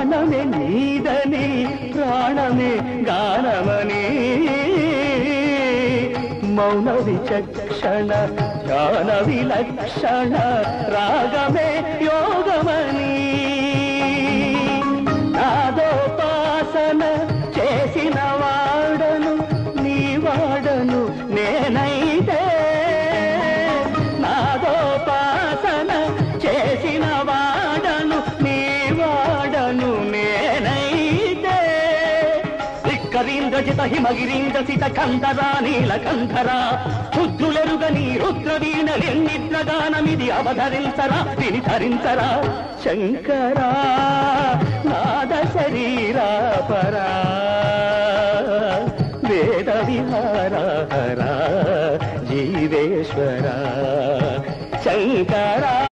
ప్రాణమే నీదని ప్రాణమే గానమని మౌన విచక్షణ ధ్యాన విలక్షణ రాగమే యోగమని నాదోపాసన చేసిన వాడను నీ వాడను నేనైతే నాదోపాసన చేసిన వాడను నీ వాడను నేనైతే రిక్కరీంద్రజిత హిమగిరీంద్రసిత కంధరా నీలకంధరా రుద్రులెరుగని రుద్రవీణలెన్నిద్రగానమిది అవధరించరా విని ధరించరా శంకరా నాద శరీరా పరా వేద విహారా జీవేశ్వరా శంకరా